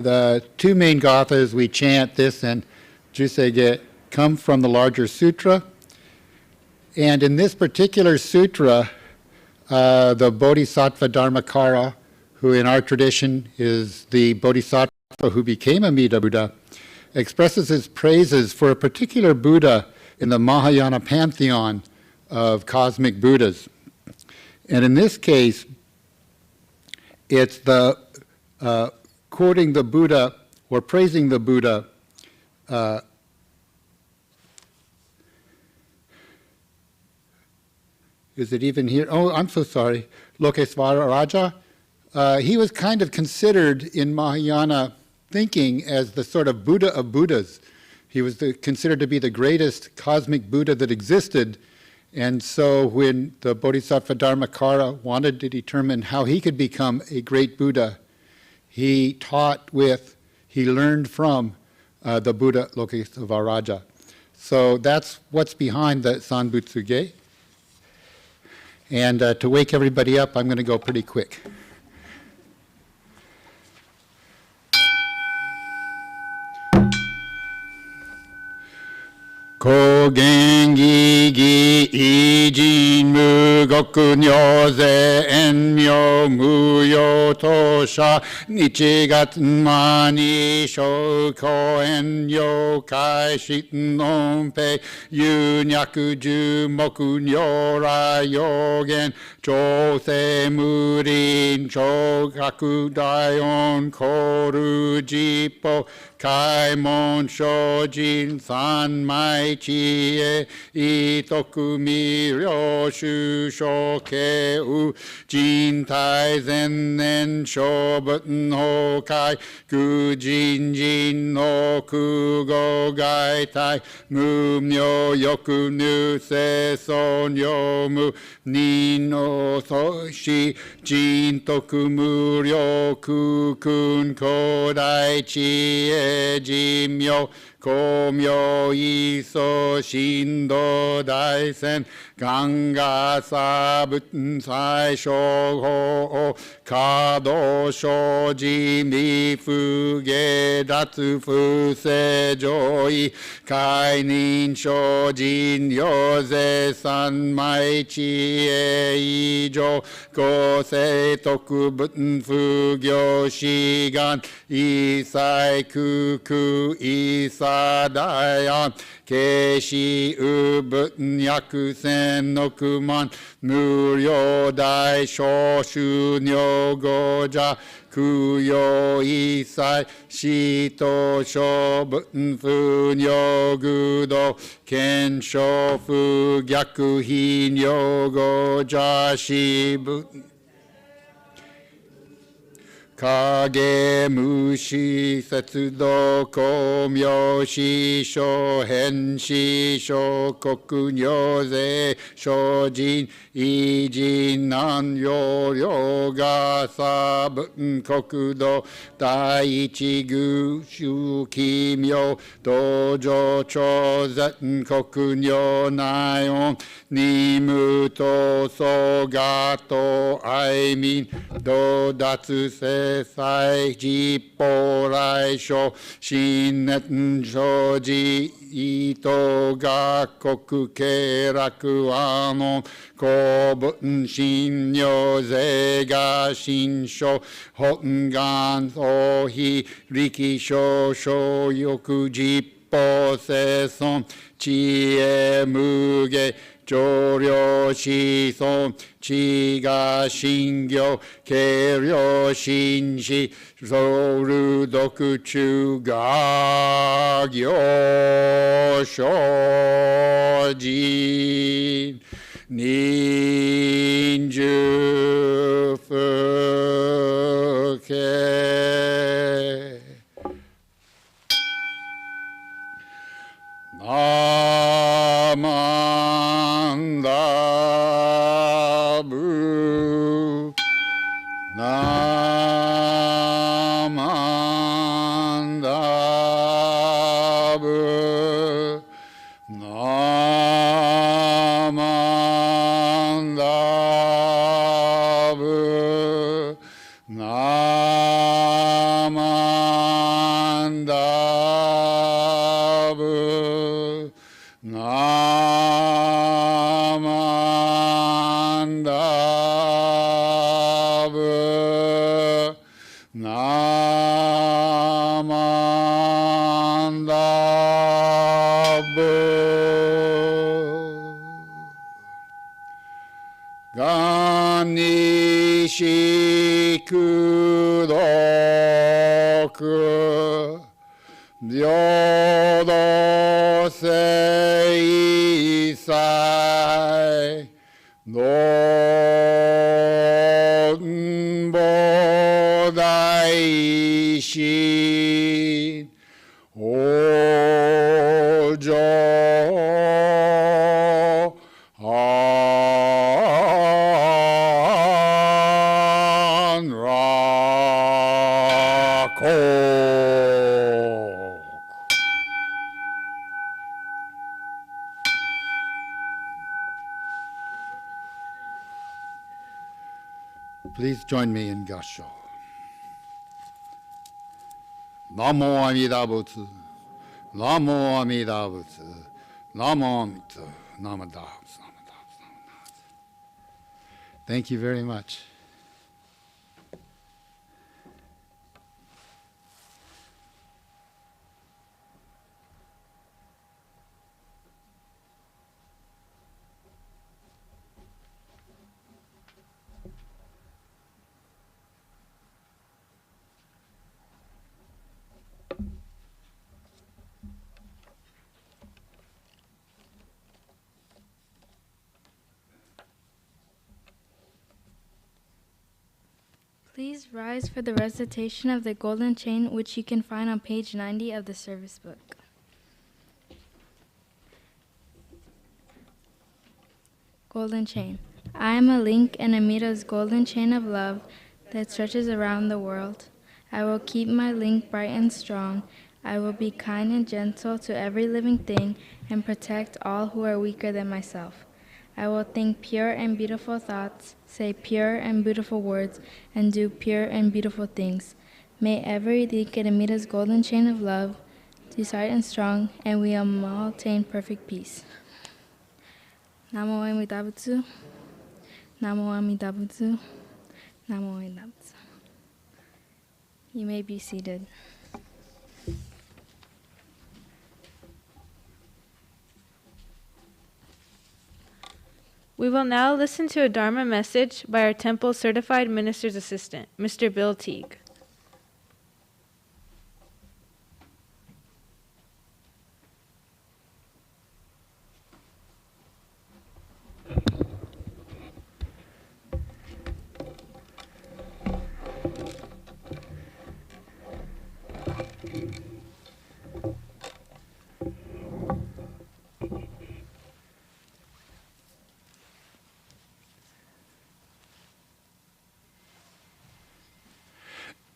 The two main gathas we chant, this and Jusege, come from the larger sutra. And in this particular sutra, the Bodhisattva Dharmakara, who in our tradition is the Bodhisattva who became Amida Buddha, expresses his praises for a particular Buddha in the Mahayana pantheon of cosmic Buddhas. And in this case, it's the quoting the Buddha or praising the Buddha is it even here? Oh, I'm so sorry. Lokesvara Raja. He was kind of considered in Mahayana thinking as the sort of Buddha of Buddhas. He was considered to be the greatest cosmic Buddha that existed. And so when the Bodhisattva Dharmakara wanted to determine how he could become a great Buddha, he learned from the Buddha Lokesvara Raja. So that's what's behind the Sanbutsuge. And to wake everybody up, I'm going to go pretty quick. Ko gengi gi ijin mu goku nyoze enmyo muyo tosha nichigatsu mani shoko enyo kai shiten onpei yunyaku jumoku nyora yogen chose murin chokaku daion koru jippo kaimon shojin sanmai chie itoku miryo shusho keu jintai zennen shobuten hokai kujin jin no kugo gaitai mumyo yoku nu se son yomu nino soshi jin toku muryo kukun kodai chie jimyo komyo iso shindo daisen ganga sabuten sai shoho kado shoji mi fuge datsu fuse joi kainin shojin yoze sanmai chie ijo kose tokubuten fugyo shigan isai kuku isai dayan keshi ubuten yakusen nokuman muryo dai shoshu nyo goja kuyo isai shito shobuten fu nyo gudo kensho fu gyaku hi nyo goja shibuten kage mushi setsudo komyo shisho hen shisho koku nyoze shojin ijin nan yo ryoga sabuten kokudo daiichi gu shu kimyo dojo chozen koku nyo naion nimuto sogato aimin dodatsu se sai jippo rai sho shineten shoji ito ga koku keraku anon kobuten shinyo ze ga shinsho hotengan ohi riki sho sho yoku jippo se son chie muge joryo shison chiga shingyo keryo shinshi soru dokuchu ga gyo shojin ninju fuke Namandabu Namandabu Namandabu Namandabu, Namandabu, Namandabu. Ganishikudoku, Byodo Seisai, Donbo Daishin, Ojo Anrako. Please join me in Gasho. Namo Amida Butsu, Namo Amida Butsu, Namo Amida, Namadabs, Namadabs, Namadabs. Thank you very much. Please rise for the recitation of the golden chain, which you can find on page 90 of the service book. Golden chain. I am a link in Amita's golden chain of love that stretches around the world. I will keep my link bright and strong. I will be kind and gentle to every living thing and protect all who are weaker than myself. I will think pure and beautiful thoughts, say pure and beautiful words, and do pure and beautiful things. May every link in Amita's golden chain of love be solid and strong, and we all attain perfect peace. Namo Amida Butsu. Namo Amida Butsu. Namo Amida Butsu. You may be seated. We will now listen to a Dharma message by our Temple Certified Minister's Assistant, Mr. Bill Teague.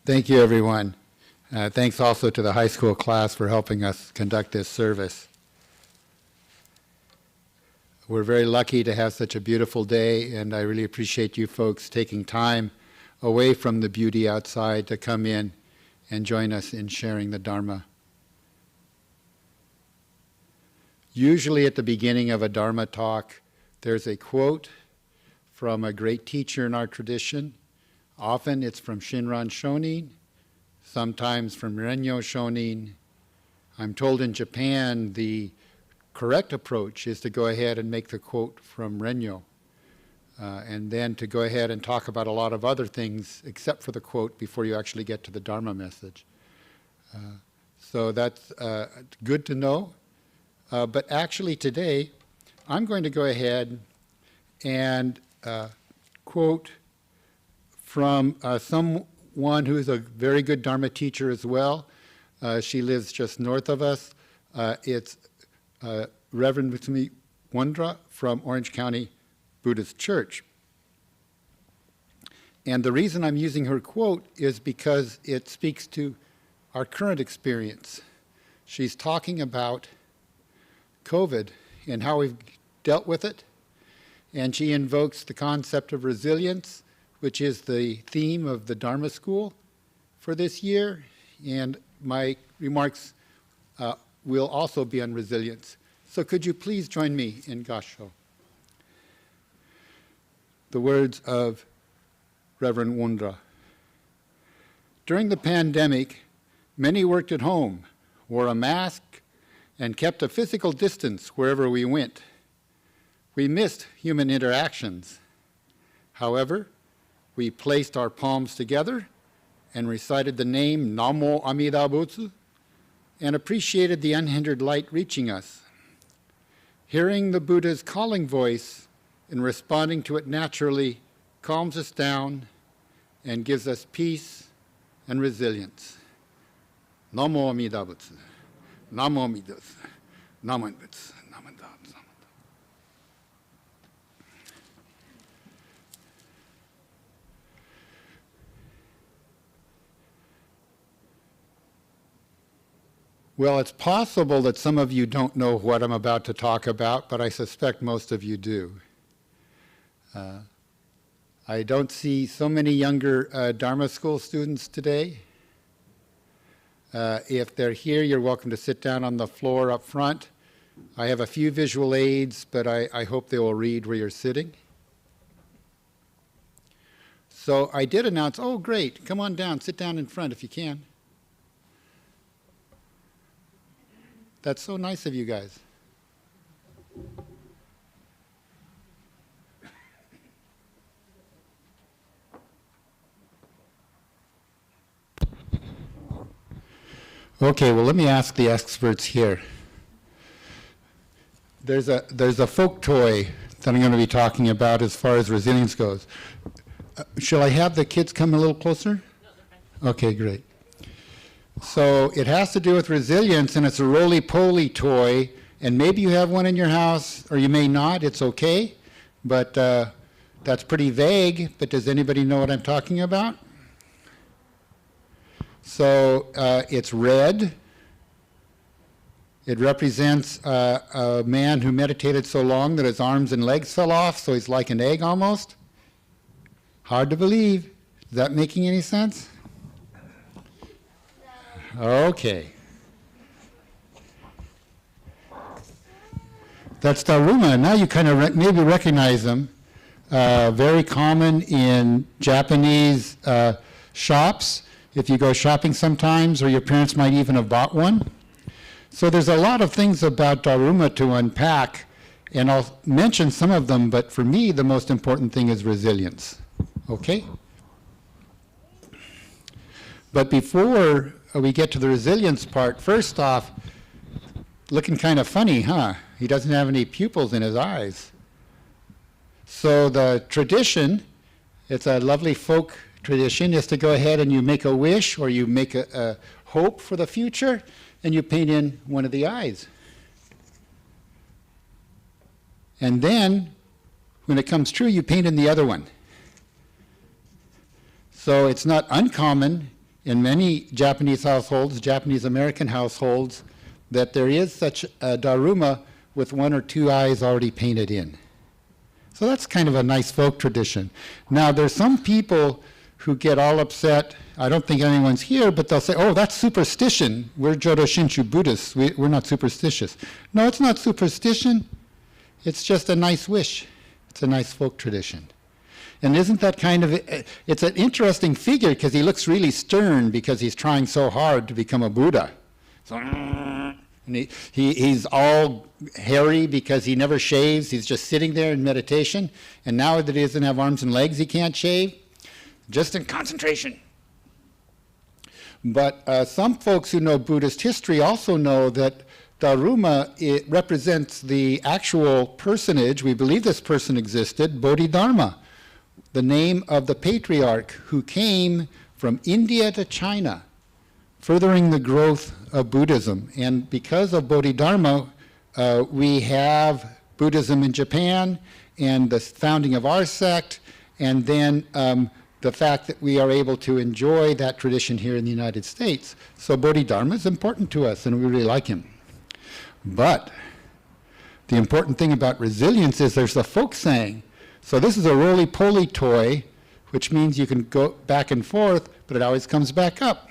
Thank you, everyone. Thanks also to the high school class for helping us conduct this service. We're very lucky to have such a beautiful day, and I really appreciate you folks taking time away from the beauty outside to come in and join us in sharing the Dharma. Usually at the beginning of a Dharma talk, there's a quote from a great teacher in our tradition. Often it's from Shinran Shonin, sometimes from Renyo Shonin. I'm told in Japan the correct approach is to go ahead and make the quote from Renyo, and then to go ahead and talk about a lot of other things except for the quote before you actually get to the Dharma message. So that's good to know. But actually today, I'm going to go ahead and quote from someone who is a very good Dharma teacher as well. She lives just north of us. It's Reverend Mutsumi Wondra from Orange County Buddhist Church. And the reason I'm using her quote is because it speaks to our current experience. She's talking about COVID and how we've dealt with it, and she invokes the concept of resilience, which is the theme of the Dharma School for this year, and my remarks will also be on resilience. So could you please join me in Gasho? The words of Reverend Wondra. During the pandemic, many worked at home, wore a mask, and kept a physical distance wherever we went. We missed human interactions. However, we placed our palms together and recited the name Namo Amida Butsu and appreciated the unhindered light reaching us. Hearing the Buddha's calling voice and responding to it naturally calms us down and gives us peace and resilience. Namo Amida Butsu. Namo Amida Butsu. Namo Amida Butsu. Well, it's possible that some of you don't know what I'm about to talk about, but I suspect most of you do. I don't see so many younger Dharma School students today. If they're here, you're welcome to sit down on the floor up front. I have a few visual aids, but I hope they will read where you're sitting. So I did announce, oh great, come on down, sit down in front if you can. That's so nice of you guys. Okay, well let me ask the experts here. There's a folk toy that I'm going to be talking about as far as resilience goes. Shall I have the kids come a little closer? Okay, great. So it has to do with resilience, and it's a roly-poly toy, and maybe you have one in your house, or you may not, it's okay, but that's pretty vague, but does anybody know what I'm talking about? So it's red. It represents a man who meditated so long that his arms and legs fell off, so he's like an egg almost. Hard to believe. Is that making any sense? Okay. That's Dharma. Now you kind of maybe recognize them. Very common in Japanese shops, if you go shopping sometimes, or your parents might even have bought one. So there's a lot of things about Dharma to unpack, and I'll mention some of them, but for me the most important thing is resilience. Okay? But before we get to the resilience part, first off, looking kind of funny, huh? He doesn't have any pupils in his eyes. So the tradition, it's a lovely folk tradition, is to go ahead and you make a wish or you make a hope for the future and you paint in one of the eyes. And then, when it comes true, you paint in the other one. So it's not uncommon in many Japanese households, Japanese American households, that there is such a Dharma with one or two eyes already painted in. So that's kind of a nice folk tradition. Now there's some people who get all upset, I don't think anyone's here, but they'll say, oh, that's superstition. We're Jodo Shinshu Buddhists, we're not superstitious. No, it's not superstition. It's just a nice wish. It's a nice folk tradition. And isn't that kind of, it's an interesting figure because he looks really stern because he's trying so hard to become a Buddha. So, and he's all hairy because he never shaves. He's just sitting there in meditation. And now that he doesn't have arms and legs, he can't shave. Just in concentration. But some folks who know Buddhist history also know that Dharma, it represents the actual personage, we believe this person existed, Bodhidharma, the name of the patriarch who came from India to China, furthering the growth of Buddhism. And because of Bodhidharma, we have Buddhism in Japan and the founding of our sect, and then the fact that we are able to enjoy that tradition here in the United States. So Bodhidharma is important to us, and we really like him. But the important thing about resilience is there's a folk saying. So this is a roly-poly toy, which means you can go back and forth, but it always comes back up.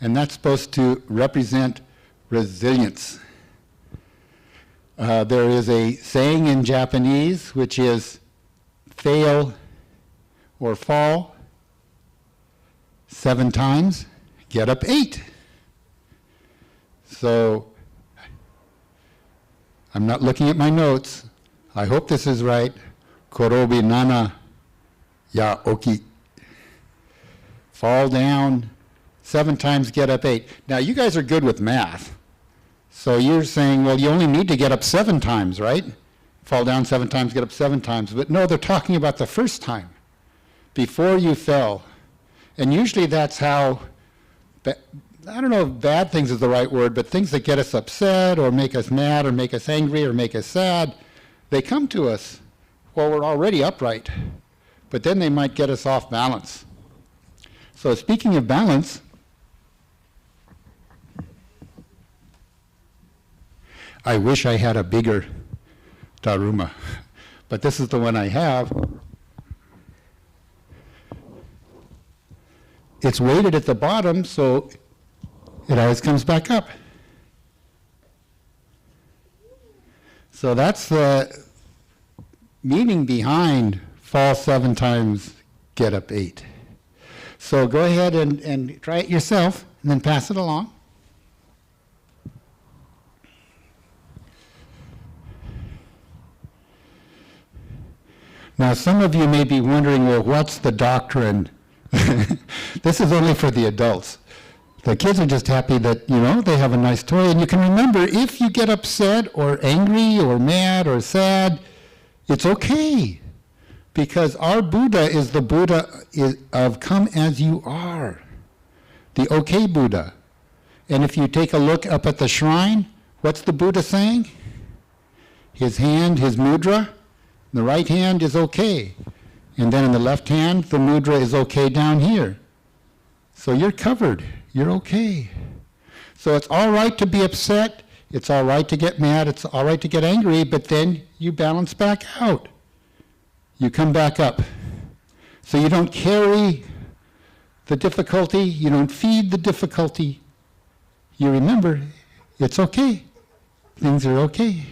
And that's supposed to represent resilience. There is a saying in Japanese, which is fail or fall 7 times, get up 8. So I'm not looking at my notes. I hope this is right. Korobi nana ya oki. Fall down 7 times, get up 8. Now you guys are good with math. So you're saying, well, you only need to get up 7 times, right? Fall down 7 times, get up 7 times. But no, they're talking about the first time, before you fell. And usually that's how, I don't know if bad things is the right word, but things that get us upset or make us mad or make us angry or make us sad, they come to us while we're already upright. But then they might get us off balance. So speaking of balance, I wish I had a bigger Dharma, but this is the one I have. It's weighted at the bottom, so it always comes back up. So that's the meaning behind fall 7 times, get up 8. So go ahead and try it yourself, and then pass it along. Now, some of you may be wondering, well, what's the doctrine? This is only for the adults. The kids are just happy that, they have a nice toy. And you can remember, if you get upset or angry or mad or sad, it's okay. Because our Buddha is the Buddha of come as you are. The okay Buddha. And if you take a look up at the shrine, what's the Buddha saying? His hand, his mudra, the right hand is okay. And then in the left hand, the mudra is okay down here. So you're covered. You're okay. So it's all right to be upset. It's all right to get mad. It's all right to get angry. But then you balance back out. You come back up. So you don't carry the difficulty. You don't feed the difficulty. You remember, it's okay. Things are okay.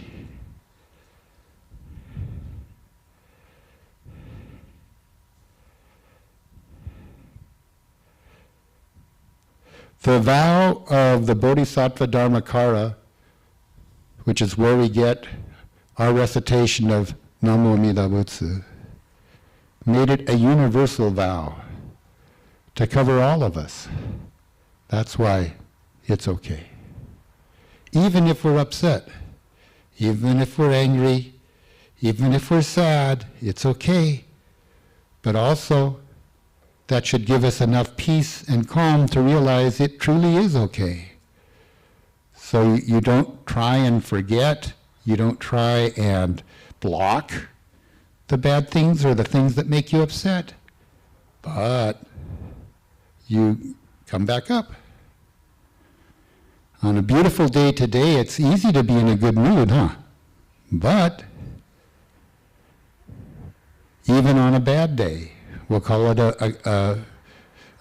The vow of the Bodhisattva Dharmakara, which is where we get our recitation of Namo Amida Butsu, made it a universal vow to cover all of us. That's why it's okay. Even if we're upset, even if we're angry, even if we're sad, it's okay. But also, that should give us enough peace and calm to realize it truly is okay. So you don't try and forget, you don't try and block the bad things or the things that make you upset, but you come back up. On a beautiful day today, it's easy to be in a good mood, huh? But even on a bad day, we'll call it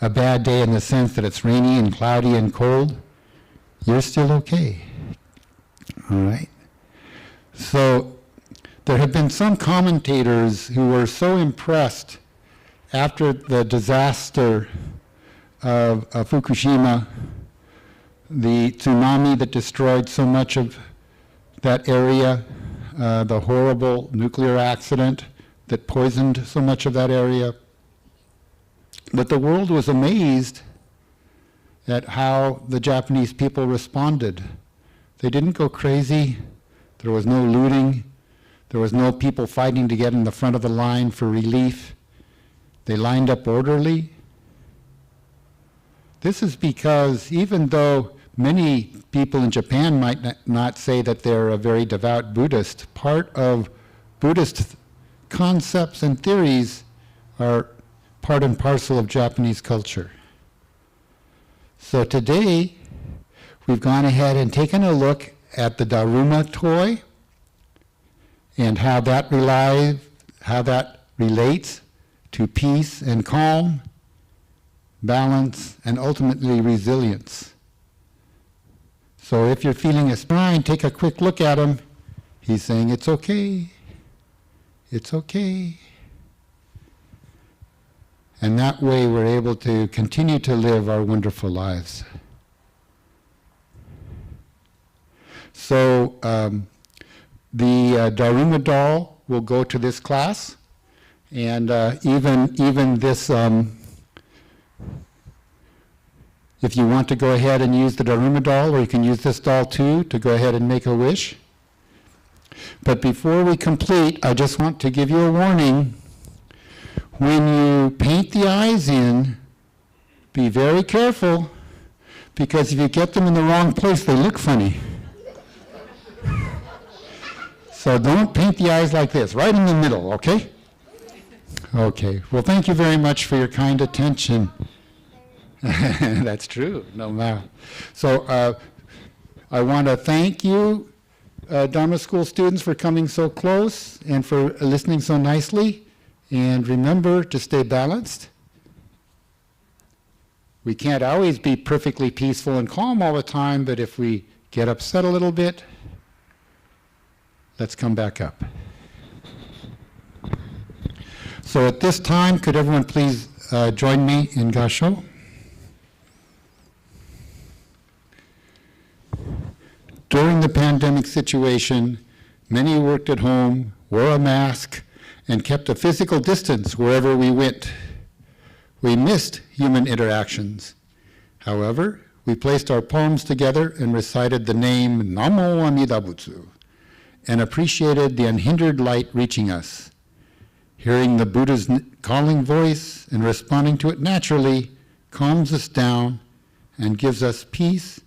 a bad day in the sense that it's rainy and cloudy and cold, you're still okay. All right? So there have been some commentators who were so impressed after the disaster of Fukushima, the tsunami that destroyed so much of that area, the horrible nuclear accident that poisoned so much of that area. But the world was amazed at how the Japanese people responded. They didn't go crazy. There was no looting. There was no people fighting to get in the front of the line for relief. They lined up orderly. This is because even though many people in Japan might not say that they're a very devout Buddhist, part of Buddhist concepts and theories are part and parcel of Japanese culture. So today, we've gone ahead and taken a look at the Dharma toy and how that relates to peace and calm, balance, and ultimately resilience. So if you're feeling a spine, take a quick look at him. He's saying, it's okay. It's okay. And that way we're able to continue to live our wonderful lives. So the Dharma doll will go to this class, and even this, if you want to go ahead and use the Dharma doll, or you can use this doll too to go ahead and make a wish. But before we complete, I just want to give you a warning. When you paint the eyes in, be very careful, because if you get them in the wrong place, they look funny. So don't paint the eyes like this, right in the middle, okay? Okay, well, thank you very much for your kind attention. That's true, no matter. So I want to thank you, Dharma School students, for coming so close and for listening so nicely. And remember to stay balanced. We can't always be perfectly peaceful and calm all the time, but if we get upset a little bit, let's come back up. So at this time, could everyone please join me in Gasho? During the pandemic situation, many worked at home, wore a mask, and kept a physical distance wherever we went. We missed human interactions. However, we placed our palms together and recited the name Namo Amida Butsu and appreciated the unhindered light reaching us. Hearing the Buddha's calling voice and responding to it naturally calms us down and gives us peace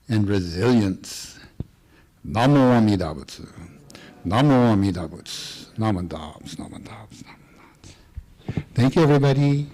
and resilience. Namo Amida Butsu. Namo Amida Butsu. Namandabs, namandabs, namandabs. Thank you, everybody.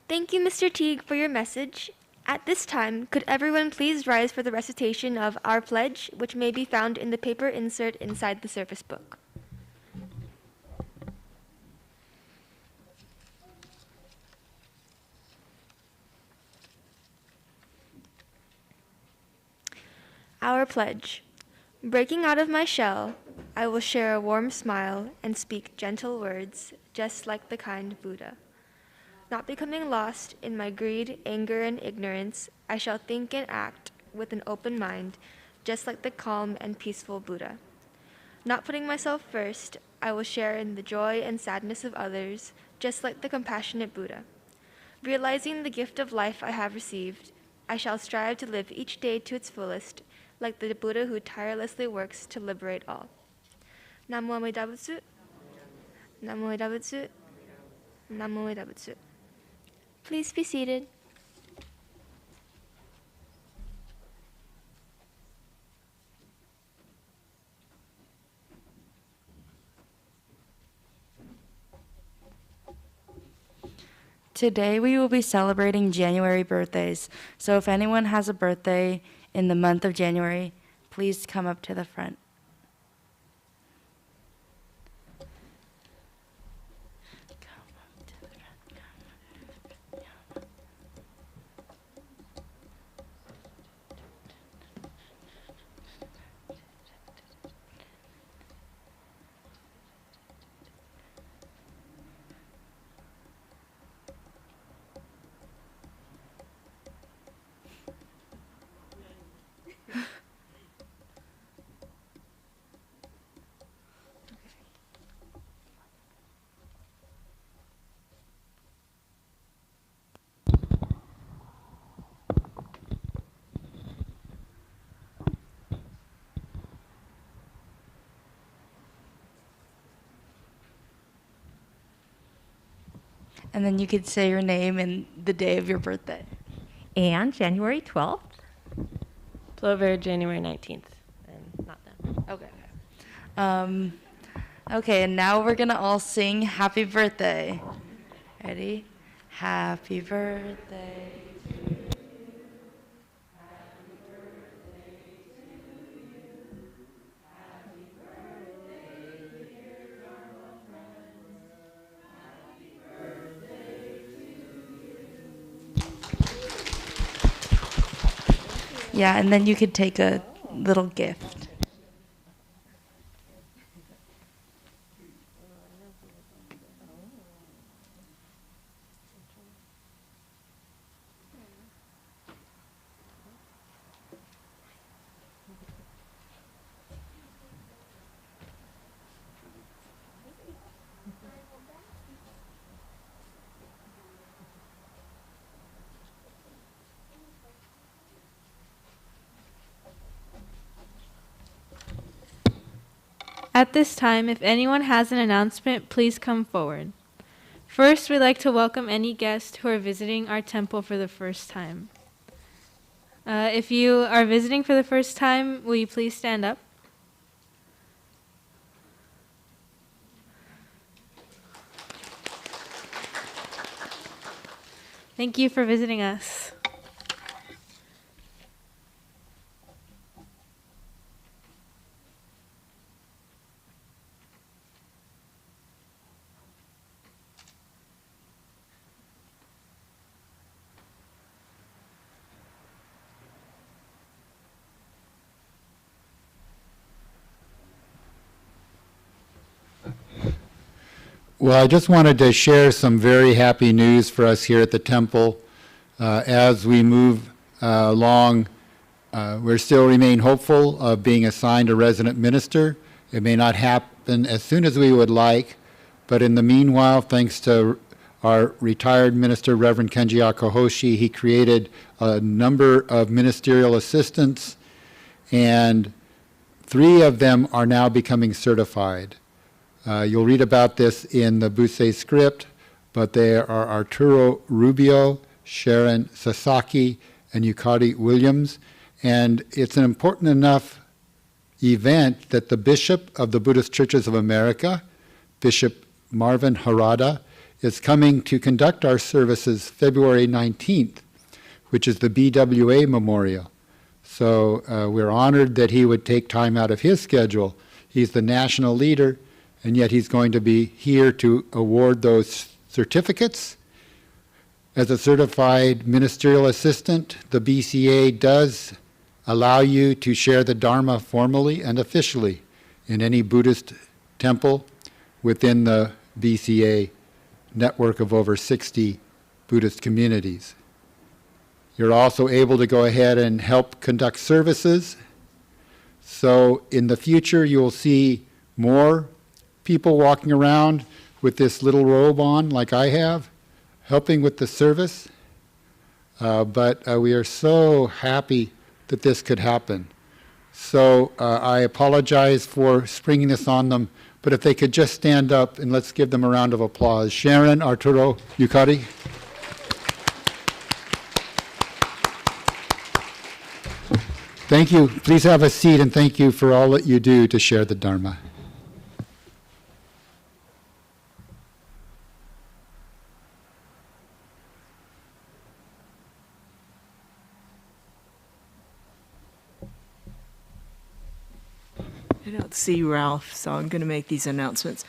Thank you, Mr. Teague, for your message. At this time, could everyone please rise for the recitation of our pledge, which may be found in the paper insert inside the service book. Our pledge. Breaking out of my shell, I will share a warm smile and speak gentle words, just like the kind Buddha. Not becoming lost in my greed, anger, and ignorance, I shall think and act with an open mind, just like the calm and peaceful Buddha. Not putting myself first, I will share in the joy and sadness of others, just like the compassionate Buddha. Realizing the gift of life I have received, I shall strive to live each day to its fullest, like the Buddha who tirelessly works to liberate all. Namo Amida Butsu. Namo Amida Butsu. Namo Amida Butsu. Please be seated. Today we will be celebrating January birthdays, so if anyone has a birthday in the month of January, please come up to the front. And then you could say your name and the day of your birthday. And January 12th. Plover, January 19th. And not them. Okay. Okay, and now we're gonna all sing happy birthday. Ready? Happy birthday. Yeah, and then you could take a little gift. At this time, if anyone has an announcement, please come forward. First, we'd like to welcome any guests who are visiting our temple for the first time. If you are visiting for the first time, will you please stand up? Thank you for visiting us. Well, I just wanted to share some very happy news for us here at the temple. As we move along, we still remain hopeful of being assigned a resident minister. It may not happen as soon as we would like, but in the meanwhile, thanks to our retired minister, Reverend Kenji Akahoshi, he created a number of ministerial assistants, and 3 of them are now becoming certified. You'll read about this in the Busei script, but they are Arturo Rubio, Sharon Sasaki, and Yukari Williams. And it's an important enough event that the Bishop of the Buddhist Churches of America, Bishop Marvin Harada, is coming to conduct our services February 19th, which is the BWA Memorial. So we're honored that he would take time out of his schedule. He's the national leader, and yet he's going to be here to award those certificates. As a certified ministerial assistant, the BCA does allow you to share the Dharma formally and officially in any Buddhist temple within the BCA network of over 60 Buddhist communities. You're also able to go ahead and help conduct services. So in the future, you'll see more people walking around with this little robe on, like I have, helping with the service. But we are so happy that this could happen. So I apologize for springing this on them, but if they could just stand up and let's give them a round of applause. Sharon, Arturo, Yukari. Thank you. Please have a seat, and thank you for all that you do to share the Dharma. I don't see Ralph, so I'm going to make these announcements.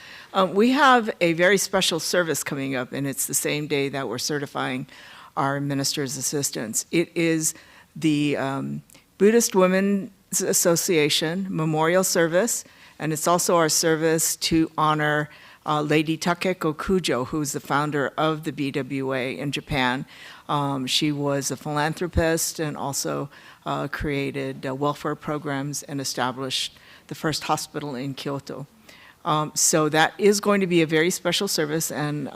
We have a very special service coming up, and it's the same day that we're certifying our minister's assistants. It is the Buddhist Women's Association Memorial Service, and it's also our service to honor Lady Takeko Kujo, who's the founder of the BWA in Japan. She was a philanthropist and also created welfare programs and established the first hospital in Kyoto. So that is going to be a very special service, and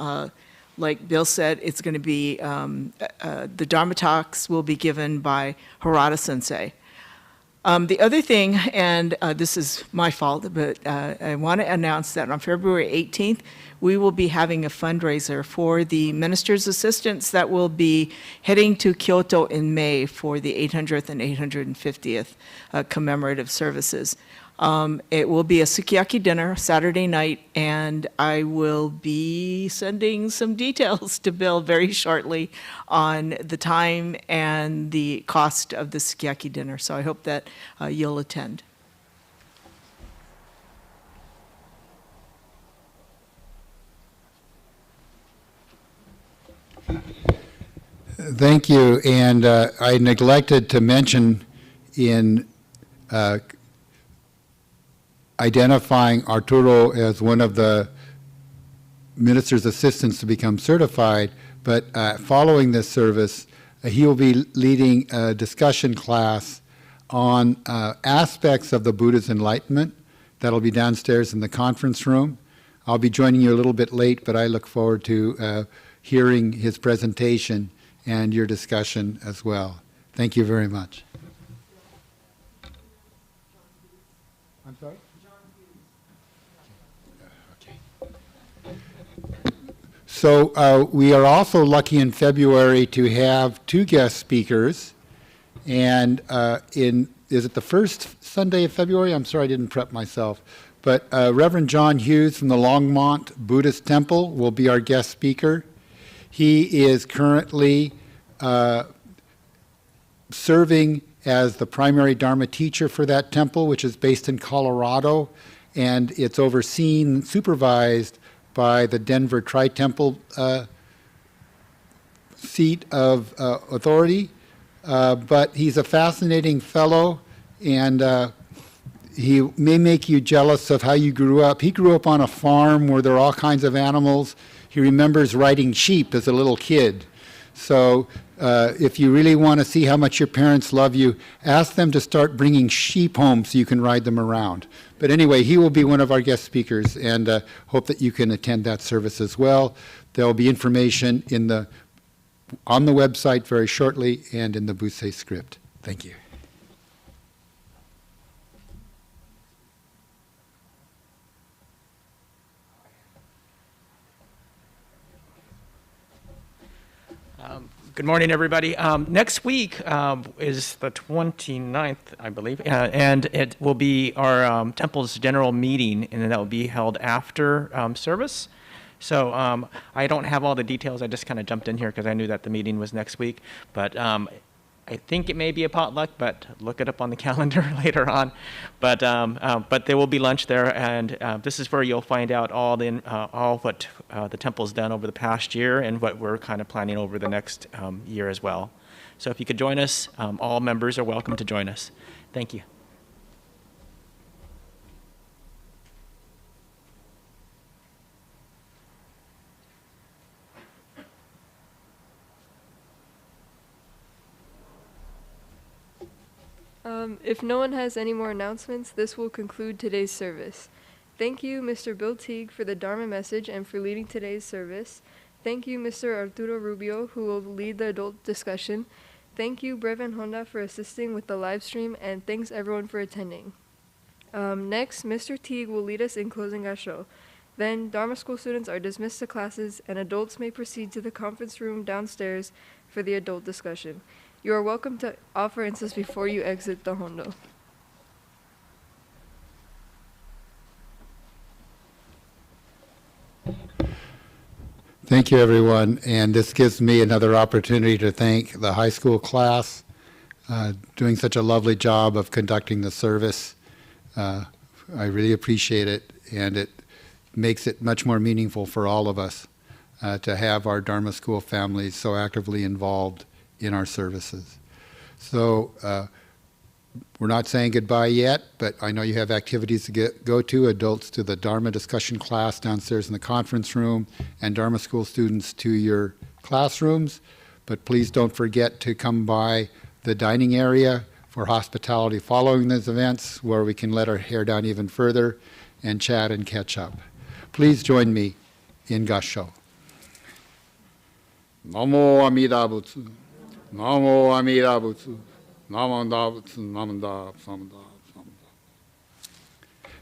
like Bill said, it's going to be, the Dharma talks will be given by Harada Sensei. The other thing, and this is my fault, but I want to announce that on February 18th, we will be having a fundraiser for the minister's assistants that will be heading to Kyoto in May for the 800th and 850th commemorative services. It will be a sukiyaki dinner Saturday night, and I will be sending some details to Bill very shortly on the time and the cost of the sukiyaki dinner. So I hope that you'll attend. Thank you. And I neglected to mention in identifying Arturo as one of the minister's assistants to become certified, but following this service, he will be leading a discussion class on aspects of the Buddha's enlightenment. That'll be downstairs in the conference room. I'll be joining you a little bit late, but I look forward to hearing his presentation and your discussion as well. Thank you very much. I'm sorry? So we are also lucky in February to have 2 guest speakers. And is it the first Sunday of February? I'm sorry, I didn't prep myself. But Reverend John Hughes from the Longmont Buddhist Temple will be our guest speaker. He is currently serving as the primary Dharma teacher for that temple, which is based in Colorado, and it's overseen, supervised by the Denver Tri-Temple seat of authority. But he's a fascinating fellow, and he may make you jealous of how you grew up. He grew up on a farm where there are all kinds of animals. He remembers riding sheep as a little kid. So if you really want to see how much your parents love you, ask them to start bringing sheep home so you can ride them around. But anyway, he will be one of our guest speakers, and hope that you can attend that service as well. There will be information on the website very shortly and in the Busei script. Thank you. Good morning, everybody. Next week is the 29th, I believe, and it will be our temple's general meeting, and that will be held after service. So I don't have all the details. I just kind of jumped in here because I knew that the meeting was next week. But I think it may be a potluck, but look it up on the calendar later on. But there will be lunch there, and this is where you'll find out all what the temple's done over the past year and what we're kind of planning over the next year as well. So if you could join us, all members are welcome to join us. Thank you. If no one has any more announcements, this will conclude today's service. Thank you, Mr. Bill Teague, for the Dharma message and for leading today's service. Thank you, Mr. Arturo Rubio, who will lead the adult discussion. Thank you, Breven Honda, for assisting with the live stream, and thanks everyone for attending. Next, Mr. Teague will lead us in closing our show. Then, Dharma School students are dismissed to classes, and adults may proceed to the conference room downstairs for the adult discussion. You are welcome to offer incense before you exit the Hondo. Thank you, everyone. And this gives me another opportunity to thank the high school class, doing such a lovely job of conducting the service. I really appreciate it, and it makes it much more meaningful for all of us to have our Dharma School families so actively involved in our services. So we're not saying goodbye yet, but I know you have activities to go to, adults to the Dharma discussion class downstairs in the conference room, and Dharma School students to your classrooms. But please don't forget to come by the dining area for hospitality following these events, where we can let our hair down even further and chat and catch up. Please join me in Gassho. Namo Amida Butsu. Namo Amida Butsu.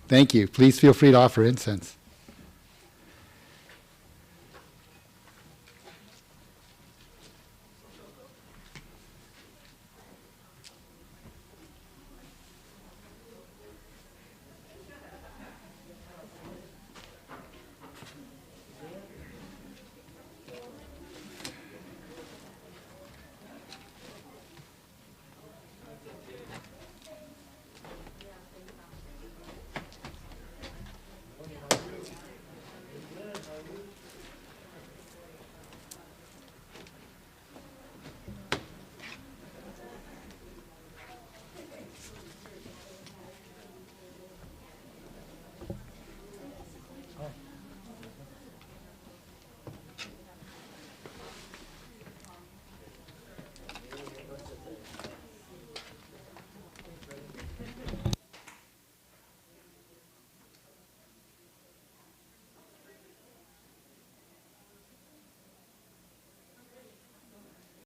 Thank you. Please feel free to offer incense.